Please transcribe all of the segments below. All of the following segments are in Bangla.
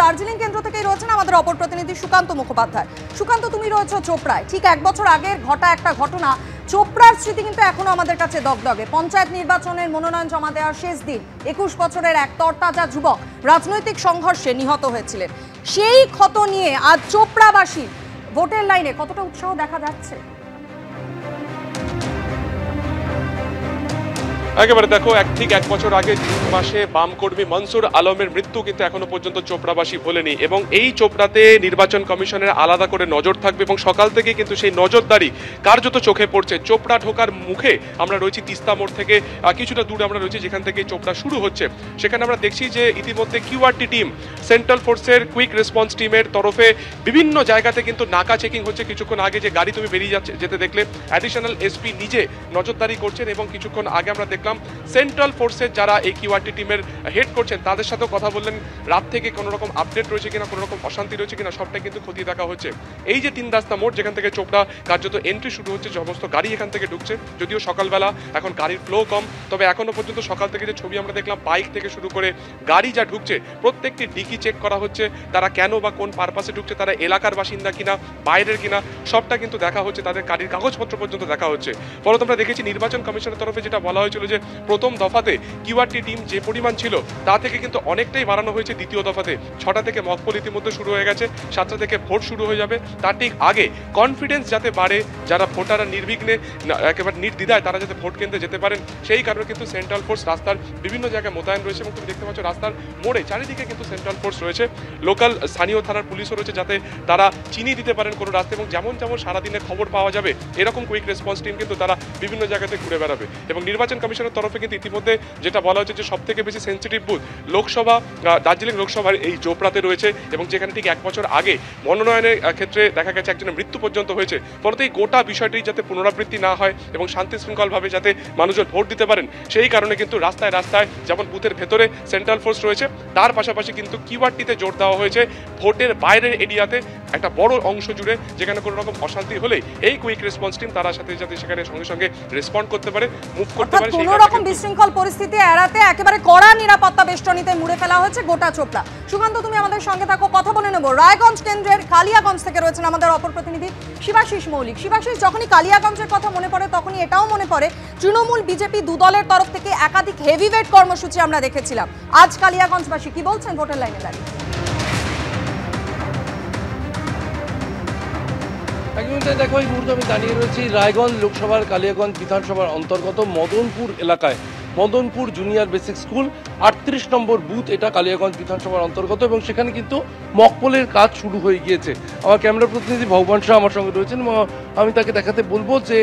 দার্জিলিং কেন্দ্র থেকেই রয়েছেন আমাদের অপর প্রতিনিধি সুকান্ত মুখোপাধ্যায়। সুকান্ত, তুমি রয়েছো চোপড়ায়। ঠিক 1 বছর আগের ঘটা একটা ঘটনা, চোপড়ার স্মৃতি কিন্তু এখনো আমাদের কাছে দগদগে। পঞ্চায়েত নির্বাচনের মনোনয়ন জমা দেওয়ার শেষ দিন 21 বছরের এক তরতাজা যুবক রাজনৈতিক সংঘর্ষে নিহত হয়েছিলেন। সেই ক্ষত নিয়ে আজ চোপড়াবাসী ভোটের লাইনে কতটা উৎসাহ দেখা যাচ্ছে? একেবারে দেখো, ঠিক 1 বছর আগে জুন মাসে বাম কর্মী মনসুর আলমের মৃত্যু কিন্তু এখনো পর্যন্ত চোপড়াবাসী ভোলেনি, এবং এই চোপড়াতে নির্বাচন কমিশনের আলাদা করে নজর থাকবে এবং সকাল থেকে কিন্তু সেই নজরদারি কার্যত চোখে পড়ছে। চোপড়া ঢোকার মুখে আমরা রয়েছি তিস্তা মোড় থেকে কিছুটা দূরে আমরা রয়েছি, যেখান থেকে চোপড়া শুরু হচ্ছে। সেখানে আমরা দেখছি যে ইতিমধ্যে কিউআরটি টিম, সেন্ট্রাল ফোর্সের কুইক রেসপন্স টিমের তরফে বিভিন্ন জায়গাতে কিন্তু নাকা চেকিং হচ্ছে। কিছুক্ষণ আগে যে গাড়ি তুমি বেরিয়ে যেতে দেখলে, অ্যাডিশনাল এসপি নিজে নজরদারি করছেন, এবং কিছুক্ষণ আগে আমরা দেখলাম সেন্ট্রাল ফোর্সের যারা এই কিউআরটি টিমের হেড করছেন তাদের সাথেও কথা বললেন। রাত থেকে কোনো রকম আপডেট রয়েছে কিনা, কোনো রকম অশান্তি রয়েছে কিনা, সবটাই কিন্তু খতিয়ে দেখা হচ্ছে। এই যে 3 রাস্তা মোড়, যেখান থেকে চোপড়া কার্যত এন্ট্রি শুরু হচ্ছে, সমস্ত গাড়ি এখান থেকে ঢুকছে। যদিও সকালবেলা এখন গাড়ির ফ্লো কম, তবে এখনো পর্যন্ত সকাল থেকে যে ছবি আমরা দেখলাম, বাইক থেকে শুরু করে গাড়ি যা ঢুকছে প্রত্যেকটি ডিকি চেক করা হচ্ছে। তারা কেন বা কোন পারপাসে ঢুকছে, তারা এলাকার বাসিন্দা কিনা বাইরের কিনা, সবটা কিন্তু দেখা হচ্ছে। তাদের গাড়ির কাগজপত্র পর্যন্ত দেখা হচ্ছে। ফলত আমরা দেখেছি নির্বাচন কমিশনের তরফে যেটা বলা হয়েছিল যে প্রথম দফাতে কিউআরটি টিম যে পরিমাণ ছিল তা থেকে কিন্তু অনেকটাই বাড়ানো হয়েছে। দ্বিতীয় দফাতে 6টা থেকে মকপোল ইতিমধ্যে শুরু হয়ে গেছে, 7টা থেকে ভোট শুরু হয়ে যাবে। তার ঠিক আগে কনফিডেন্স যাতে বাড়ে, যারা ভোটাররা নির্বিঘ্নে একেবারে নির্দ্বিধায় তারা যাতে ভোট কেন্দ্রে যেতে পারেন, সেই কারণে কিন্তু সেন্ট্রাল ফোর্স রাস্তার বিভিন্ন জায়গায় মোতায়েন রয়েছে। এবং তুমি দেখতে পাচ্ছ রাস্তার মোড়ে চারিদিকে কিন্তু সেন্ট্রাল ফোর্স রয়েছে, লোকাল স্থানীয় থানার পুলিশও রয়েছে, যাতে তারা চিনিয়ে দিতে পারেন কোনো রাস্তা। এবং যেমন যেমন সারাদিনে খবর পাওয়া যাবে এরকম কুইক রেসপন্স টিম কিন্তু তারা বিভিন্ন জায়গাতে ঘুরে বেড়াবে। এবং নির্বাচন কমিশনের তরফে কিন্তু ইতিমধ্যে যেটা বলা হচ্ছে যে সবথেকে বেশি সেন্সিটিভ বুথ লোকসভা, দার্জিলিং লোকসভার এই চোপড়াতে রয়েছে, এবং যেখানে ঠিক 1 বছর আগে মনোনয়নের ক্ষেত্রে দেখা গেছে একজনের মৃত্যু পর্যন্ত হয়েছে। ফলত এই গোটা বিষয়টি যাতে পুনরাবৃত্তি না হয় এবং শান্তি শৃঙ্খলভাবে যাতে মানুষজন ভোট দিতে পারেন, সেই কারণে কিন্তু রাস্তায় রাস্তায় যেমন বুথের ভেতরে সেন্ট্রাল ফোর্স রয়েছে, তার পাশাপাশি কিন্তু কিউআরটিতে জোর দেওয়া হয়েছে ভোটের বাইরের এরিয়াতে একটা বড় অংশ জুড়ে, যেখানে কোনো রকম অশান্তি হলে এই কুইক রেসপন্স টিম তারা সাথে যাতে সেখানে সঙ্গে সঙ্গে রেসপন্ড করতে পারে, মুভ করতে পারে। কোনো রকম বিশৃঙ্খল পরিস্থিতি এড়াতে একেবারে কড়া নিরাপত্তা বেষ্টনীতে মুড়ে ফেলা হয়েছে গোটা চোপড়া। সুকান্ত, তুমি আমাদের সঙ্গে থাকো, কথা বলে নেব। রায়গঞ্জ কেন্দ্রের কালিয়াগঞ্জ থেকে রয়েছেন আমাদের অপর প্রতিনিধি শিবাশিস মৌলিক। শিবাশিস, যখনই কালিয়াগঞ্জের কথা মনে পড়ে তখনই এটাও মনে পড়ে তৃণমূল বিজেপি দুদলের তরফ থেকে একাধিক হেভিওয়েট কর্মসূচি আমরা দেখেছিলাম। আজ কালিয়াগঞ্জবাসী কি বলছেন ভোটের লাইনে দাঁড়িয়ে? দেখো, এই মুহূর্তে আমি দাঁড়িয়ে রয়েছি রায়গঞ্জ লোকসভার কালিয়াগঞ্জ বিধানসভার অন্তর্গত মদনপুর এলাকায়। মদনপুর জুনিয়র বেসিক স্কুল 38 নম্বর বুথ, এটা কালিয়াগঞ্জ বিধানসভার অন্তর্গত, এবং সেখানে কিন্তু মকপলের কাজ শুরু হয়ে গিয়েছে। আমার ক্যামেরা প্রতিনিধি ভগবান শাহ আমার সঙ্গে রয়েছেন, আমি তাকে দেখাতে বলবো যে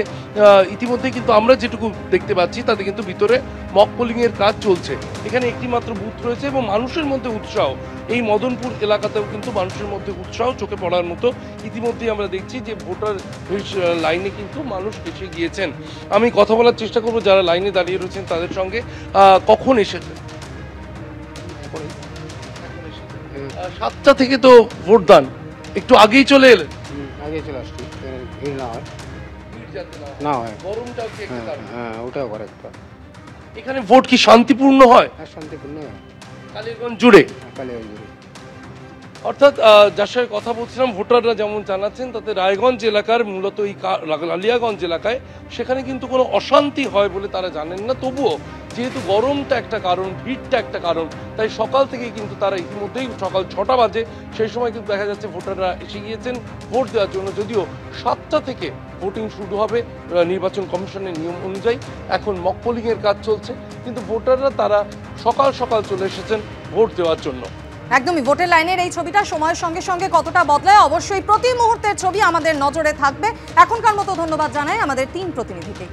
ইতিমধ্যে কিন্তু আমরা যেটুকু দেখতে পাচ্ছি তাতে কিন্তু ভিতরে মকপোলিংয়ের কাজ চলছে। এখানে একটি মাত্র বুথ রয়েছে এবং মানুষের মধ্যে উৎসাহ, এই মদনপুর এলাকাতেও কিন্তু মানুষের মধ্যে উৎসাহ চোখে পড়ার মতো। ইতিমধ্যেই আমরা দেখছি যে ভোটার লাইনে কিন্তু মানুষ এসে গিয়েছেন। আমি কথা বলার চেষ্টা করবো যারা লাইনে দাঁড়িয়ে রয়েছেন তাদের সঙ্গে। কখন এসেছে? 7টা থেকে তো ভোটদান, একটু আগেই চলে এলেন? আগে চলে আসছি, ভিড় না হয়, না হয়, গরমটাও কি একটা কারণ? হ্যাঁ, ওটাও করে একটা। এখানে ভোট কি শান্তিপূর্ণ হয়? হ্যাঁ, শান্তিপূর্ণ হয় কালিয়াগঞ্জ জুড়ে। কালিয়াগঞ্জ জুড়ে অর্থাৎ যার সঙ্গে কথা বলছিলাম ভোটাররা যেমন জানাচ্ছেন, তাতে রায়গঞ্জ এলাকার মূলত এই কালিয়াগঞ্জ এলাকায় সেখানে কিন্তু কোনো অশান্তি হয় বলে তারা জানেন না। তবুও যেহেতু গরমটা একটা কারণ, ভিড়টা একটা কারণ, তাই সকাল থেকে কিন্তু তারা ইতিমধ্যেই সকাল 6টা বাজে সেই সময় কিন্তু দেখা যাচ্ছে ভোটাররা এসে গিয়েছেন ভোট দেওয়ার জন্য। যদিও 7টা থেকে ভোটিং শুরু হবে নির্বাচন কমিশনের নিয়ম অনুযায়ী। এখন মকপোলিংয়ের কাজ চলছে, কিন্তু ভোটাররা তারা সকাল সকাল চলে এসেছেন ভোট দেওয়ার জন্য। একদমই, ভোটের লাইনের এই ছবিটা সময়ের সঙ্গে সঙ্গে কতটা বদলায় অবশ্যই প্রতি মুহূর্তের ছবি আমাদের নজরে থাকবে। এখনকার মতো ধন্যবাদ জানাই আমাদের 3 প্রতিনিধিকে।